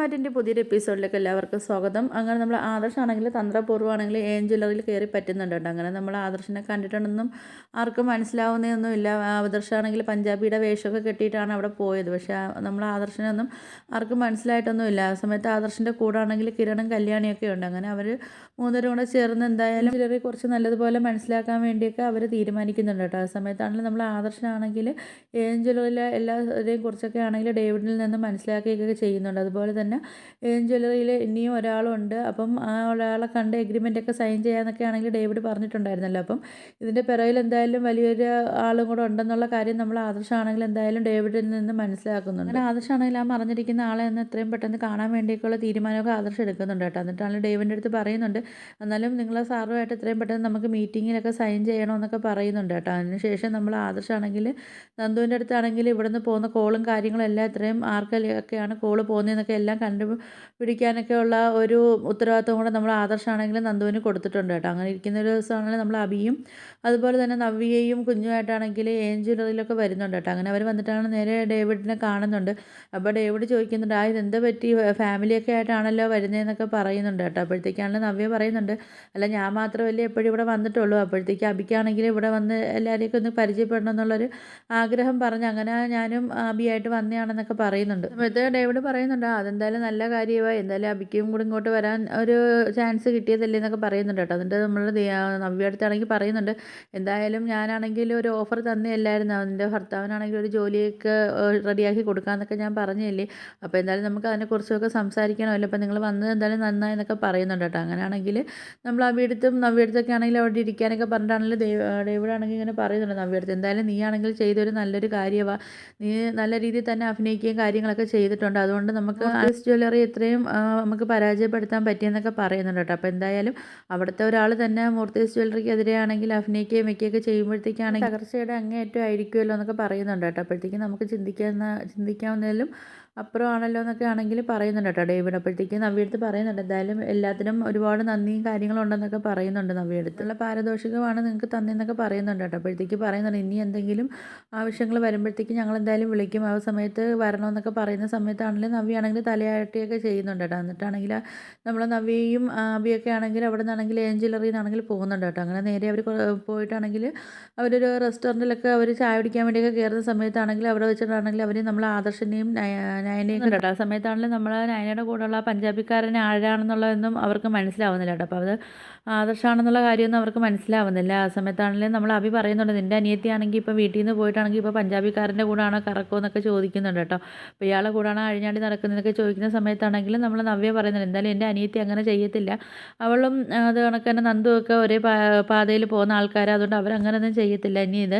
മാറ്റിൻ്റെ പുതിയൊരു എപ്പിസോഡിലേക്ക് എല്ലാവർക്കും സ്വാഗതം. അങ്ങനെ നമ്മൾ ആദർശാണെങ്കിൽ തന്ത്രപൂർവ്വമാണെങ്കിൽ ജ്വല്ലറിയിൽ കയറി പറ്റുന്നുണ്ട് കേട്ടോ. അങ്ങനെ നമ്മൾ ആദർശിനെ കണ്ടിട്ടുണ്ടെന്നും ആർക്കും മനസ്സിലാവുന്നതൊന്നുമില്ല. ആദർശാണെങ്കിൽ പഞ്ചാബിയുടെ വേഷമൊക്കെ കെട്ടിയിട്ടാണ് അവിടെ പോയത്. പക്ഷേ നമ്മൾ ആദർശനൊന്നും ആർക്കും മനസ്സിലായിട്ടൊന്നുമില്ല. ആ സമയത്ത് ആദർശിൻ്റെ കൂടെ ആണെങ്കിൽ കിരണും കല്യാണിയൊക്കെ ഉണ്ട്. അങ്ങനെ അവർ മൂന്നരും കൂടെ ചേർന്ന് എന്തായാലും ജ്വല്ലറി കുറച്ച് നല്ലതുപോലെ മനസ്സിലാക്കാൻ വേണ്ടിയൊക്കെ അവർ തീരുമാനിക്കുന്നുണ്ട് കേട്ടോ. ആ സമയത്താണെങ്കിൽ നമ്മൾ ആദർശനാണെങ്കിൽ ജ്വല്ലറിയിലെ എല്ലാവരെയും കുറിച്ചൊക്കെ ആണെങ്കിൽ ഡേവിഡിൽ നിന്ന് മനസ്സിലാക്കുകയൊക്കെ ചെയ്യുന്നുണ്ട്. അതുപോലെ തന്നെ ജ്വല്ലറിയിൽ ഇനിയും ഒരാളുണ്ട്. അപ്പം ആ ഒരാളെ കണ്ട് എഗ്രിമെൻ്റൊക്കെ സൈൻ ചെയ്യാനൊക്കെ ആണെങ്കിൽ ഡേവിഡ് പറഞ്ഞിട്ടുണ്ടായിരുന്നല്ലോ. അപ്പം ഇതിൻ്റെ പിറകിൽ എന്തായാലും വലിയൊരു ആളും കൂടെ ഉണ്ടെന്നുള്ള കാര്യം നമ്മൾ ആദർശമാണെങ്കിൽ എന്തായാലും ഡേവിഡിൽ നിന്ന് മനസ്സിലാക്കുന്നുണ്ട്. അങ്ങനെ ആദർശമാണെങ്കിൽ ആ മറിഞ്ഞിരിക്കുന്ന ആളെ ഒന്ന് എത്രയും പെട്ടെന്ന് കാണാൻ വേണ്ടിയൊക്കെയുള്ള തീരുമാനമൊക്കെ ആദർശം എടുക്കുന്നുണ്ട് കേട്ടോ. എന്നിട്ടാണെങ്കിൽ ഡേവിഡിൻ്റെ അടുത്ത് പറയുന്നുണ്ട്, എന്നാലും നിങ്ങളെ സാറുമായിട്ട് എത്രയും പെട്ടെന്ന് നമുക്ക് മീറ്റിങ്ങിലൊക്കെ സൈൻ ചെയ്യണമെന്നൊക്കെ പറയുന്നുണ്ട് കേട്ടോ. അതിനുശേഷം നമ്മൾ ആദർശമാണെങ്കിൽ നന്ദുവിൻ്റെ അടുത്താണെങ്കിൽ ഇവിടുന്ന് പോകുന്ന കോളും കാര്യങ്ങളും എല്ലാം എത്രയും ആർക്കൊക്കെയാണ് കോള് പോകുന്നതെന്നൊക്കെ എല്ലാം കണ്ടുപിടിക്കാനൊക്കെ ഉള്ള ഒരു ഉത്തരവാദിത്വം കൂടെ നമ്മൾ ആദർശമാണെങ്കിൽ നന്ദുവിന് കൊടുത്തിട്ടുണ്ട് കേട്ടോ. അങ്ങനെ ഇരിക്കുന്ന ഒരു ദിവസമാണെങ്കിൽ നമ്മൾ അബിയും അതുപോലെ തന്നെ നവ്യയും കുഞ്ഞുമായിട്ടാണെങ്കിൽ ജ്വല്ലറിയിലൊക്കെ വരുന്നുണ്ട് കേട്ടോ. അങ്ങനെ അവർ വന്നിട്ടാണ് നേരെ ഡേവിഡിനെ കാണുന്നുണ്ട്. അപ്പോൾ ഡേവിഡ് ചോദിക്കുന്നുണ്ട്, ഇതെന്താ പറ്റി, ഫാമിലിയൊക്കെ ആയിട്ടാണല്ലോ വരുന്നതെന്നൊക്കെ പറയുന്നുണ്ട് കേട്ടോ. അപ്പോഴത്തേക്കാണല്ലോ നവ്യ പറയുന്നുണ്ട്, അല്ല ഞാൻ മാത്രമല്ലേ എപ്പോഴും ഇവിടെ വന്നിട്ടുള്ളൂ. അപ്പോഴത്തേക്ക് അബിക്കാണെങ്കിൽ ഇവിടെ വന്ന് എല്ലാവരെയൊക്കെ ഒന്ന് പരിചയപ്പെടണം എന്നുള്ളൊരു ആഗ്രഹം പറഞ്ഞ് അങ്ങനെ ഞാനും അബിയായിട്ട് വന്നതാണെന്നൊക്കെ പറയുന്നുണ്ട്. സമയത്ത് ഡേവിഡ് പറയുന്നുണ്ട്, അതെന്തായാലും നല്ല കാര്യമായി, എന്തായാലും അബിക്കും കൂടി ഇങ്ങോട്ട് വരാൻ ഒരു ചാൻസ് കിട്ടിയതല്ലേ എന്നൊക്കെ പറയുന്നുണ്ട് കേട്ടോ. എന്നിട്ട് നമ്മൾ നവ്യ അടുത്താണെങ്കിൽ പറയുന്നുണ്ട്, എന്തായാലും ഞാനാണെങ്കിൽ ഒരു ഓഫർ തന്നെയല്ലായിരുന്നു, എൻ്റെ ഭർത്താവിനാണെങ്കിൽ ഒരു ജോലിയൊക്കെ റെഡിയാക്കി കൊടുക്കാമെന്നൊക്കെ ഞാൻ പറഞ്ഞില്ലേ. അപ്പോൾ എന്തായാലും നമുക്ക് അതിനെക്കുറിച്ചൊക്കെ സംസാരിക്കണമല്ലോ. അപ്പോൾ നിങ്ങൾ വന്നത് എന്തായാലും നന്നായി എന്നൊക്കെ പറയുന്നുണ്ട് കേട്ടോ. അങ്ങനെയാണെങ്കിൽ നമ്മൾ അബിയെടുത്തും നവ്യടുത്തൊക്കെ ആണെങ്കിൽ അവിടെ ഇരിക്കാനൊക്കെ പറഞ്ഞിട്ടാണെങ്കിൽ ഡേവിഡാണെങ്കിൽ ഇങ്ങനെ പറയുന്നുണ്ട് നവ്യടുത്ത്, എന്തായാലും നീ ആണെങ്കിൽ ചെയ്തൊരു നല്ലൊരു കാര്യമാണ്, നീ നല്ല രീതിയിൽ തന്നെ അഭിനയിക്കുകയും കാര്യങ്ങളൊക്കെ ചെയ്തിട്ടുണ്ട്, അതുകൊണ്ട് നമുക്ക് ജ്വല്ലറി എത്രയും നമുക്ക് പരാജയപ്പെടുത്താൻ പറ്റിയെന്നൊക്കെ പറയുന്നുണ്ട് കേട്ടോ. അപ്പോൾ എന്തായാലും അവിടുത്തെ ഒരാൾ തന്നെ മൂർത്തീസ് ജ്വല്ലറിക്കെതിരെ ആണെങ്കിൽ അഭിനയിക്കുകയും വയ്ക്കുകയൊക്കെ ചെയ്യുമ്പോഴത്തേക്കാണെങ്കിൽ തകർച്ചയുടെ അങ്ങേയറ്റം ആയിരിക്കുമല്ലോ എന്നൊക്കെ പറയുന്നുണ്ട് കേട്ടോ. അപ്പോഴത്തേക്കും നമുക്ക് ചിന്തിക്കാവുന്നതിലും അപ്പുറമാണല്ലോ എന്നൊക്കെ ആണെങ്കിൽ പറയുന്നുണ്ട് കേട്ടോ ഡേവിഡ്. അപ്പോഴത്തേക്കും നവ്യടുത്ത് പറയുന്നുണ്ട്, എന്തായാലും എല്ലാത്തിനും ഒരുപാട് നന്ദിയും കാര്യങ്ങളും ഉണ്ടെന്നൊക്കെ പറയുന്നുണ്ട് നവ്യടുത്തുള്ള പാരിതോഷികമാണ് നിങ്ങൾക്ക് തന്നെന്നൊക്കെ പറയുന്നുണ്ട് കേട്ടോ. അപ്പോഴത്തേക്ക് പറയുന്നുണ്ട്, ഇനി എന്തെങ്കിലും ആവശ്യങ്ങൾ വരുമ്പോഴത്തേക്കും ഞങ്ങൾ എന്തായാലും വിളിക്കും, ആ സമയത്ത് വരണമെന്നൊക്കെ പറയുന്ന സമയത്താണെങ്കിൽ നവ്യാണെങ്കിൽ തലയാട്ടിയൊക്കെ ചെയ്യുന്നുണ്ട് കേട്ടോ. എന്നിട്ടാണെങ്കിൽ നമ്മൾ നവ്യയും അബിയൊക്കെ ആണെങ്കിൽ അവിടെ നിന്നാണെങ്കിൽ ജ്വല്ലറിയിൽ നിന്നാണെങ്കിൽ പോകുന്നുണ്ട് കേട്ടോ. അങ്ങനെ നേരെ അവർ പോയിട്ടാണെങ്കിൽ അവരൊരു റെസ്റ്റോറൻറ്റിലൊക്കെ അവർ ചായ കുടിക്കാൻ വേണ്ടിയൊക്കെ കയറുന്ന സമയത്താണെങ്കിൽ അവിടെ വെച്ചിട്ടാണെങ്കിൽ അവർ നമ്മൾ ആദർശിനെയും നയനയും കേട്ടോ. ആ സമയത്താണെങ്കിൽ നമ്മൾ നയനയുടെ കൂടെയുള്ള ആ പഞ്ചാബിക്കാരനെ ആരാണെന്നുള്ളതൊന്നും അവർക്ക് മനസ്സിലാവുന്നില്ല കേട്ടോ. അപ്പോൾ അത് ആദർശമാണെന്നുള്ള കാര്യമൊന്നും അവർക്ക് മനസ്സിലാവുന്നില്ല. ആ സമയത്താണെങ്കിലും നമ്മൾ അബി പറയുന്നുണ്ട്, നിൻ്റെ അനിയത്തിയാണെങ്കിൽ ഇപ്പോൾ വീട്ടിൽ നിന്ന് പോയിട്ടാണെങ്കിൽ ഇപ്പോൾ പഞ്ചാബിക്കാരൻ്റെ കൂടാണോ കറക്കമെന്നൊക്കെ ചോദിക്കുന്നുണ്ട് കേട്ടോ. അപ്പോൾ ഇയാളെ കൂടാണോ അഴിഞ്ഞാടി നടക്കുന്നതൊക്കെ ചോദിക്കുന്ന സമയത്താണെങ്കിലും നമ്മൾ നവ്യ പറയുന്നുണ്ട്, എന്തായാലും എൻ്റെ അനിയത്തി അങ്ങനെ ചെയ്യത്തില്ല, അവളും അത് കണക്ക് തന്നെ നന്ദുവൊക്കെ ഒരേ പാതയിൽ പോകുന്ന ആൾക്കാരാണ്, അതുകൊണ്ട് അവരങ്ങനെയൊന്നും ചെയ്യത്തില്ല. ഇനി ഇത്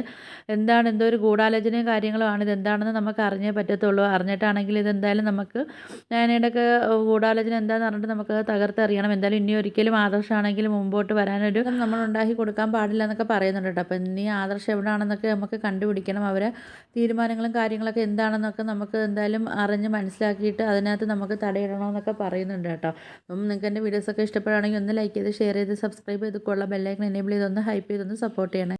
എന്താണ്, എന്തോ ഒരു ഗൂഢാലോചനയും കാര്യങ്ങളും ആണ്, ഇതെന്താണെന്ന് നമുക്ക് അറിഞ്ഞേ പറ്റത്തുള്ളൂ. അറിഞ്ഞിട്ടാണെങ്കിൽ ഇതെന്തായാലും നമുക്ക് ഞാനിടയ്ക്ക് ഗൂഢാലോചന എന്താണെന്ന് പറഞ്ഞിട്ട് നമുക്ക് തകർത്തെറിയണം. എന്തായാലും ഇനി ഒരിക്കലും ആദർശമാണെങ്കിലും മുമ്പോട്ട് വരാനൊരു നമ്മൾ ഉണ്ടാക്കി കൊടുക്കാൻ പാടില്ല എന്നൊക്കെ പറയുന്നുണ്ട് കേട്ടോ. അപ്പോൾ ഇനി ആദർശം എവിടെയാണെന്നൊക്കെ നമുക്ക് കണ്ടുപിടിക്കണം, അവരെ തീരുമാനങ്ങളും കാര്യങ്ങളൊക്കെ എന്താണെന്നൊക്കെ നമുക്ക് എന്തായാലും അറിഞ്ഞ് മനസ്സിലാക്കിയിട്ട് അതിനകത്ത് നമുക്ക് തടയിടണമെന്നൊക്കെ പറയുന്നുണ്ട് കേട്ടോ. അപ്പം നിങ്ങൾക്ക് എൻ്റെ വീഡിയോസൊക്കെ ഇഷ്ടപ്പെടുകയാണെങ്കിൽ ഒന്ന് ലൈക്ക് ചെയ്ത് ഷെയർ ചെയ്ത് സബ്സ്ക്രൈബ് ചെയ്ത് കൊള്ള ബെല്ലൈക്കൺ എനേബിൾ ചെയ്തൊന്ന് ഹൈപ്പ് ചെയ്തൊന്ന് സപ്പോർട്ട് ചെയ്യണേ.